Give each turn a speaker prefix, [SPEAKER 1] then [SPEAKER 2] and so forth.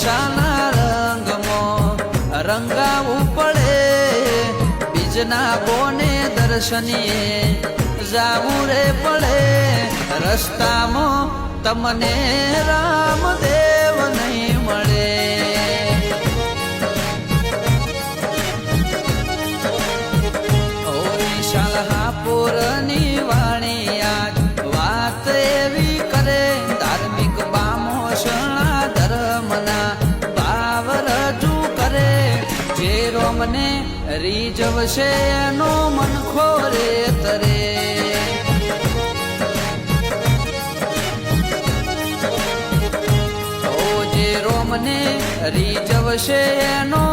[SPEAKER 1] પૈસાના રંગમાં રંગાવું પડે બીજના કોને દર્શનીએ જાવું રે પડે રસ્તામાં તમને રામદેવ નહીં મળે હાપુરની વાણી આજ વાત એવી કરે ધાર્મિક બામોષણા ધર્મના ભાવ રજૂ કરે જે રોમને રીઝવશે એનો મનખો રે તરે ઓ જે રોમને રીઝવશે એનો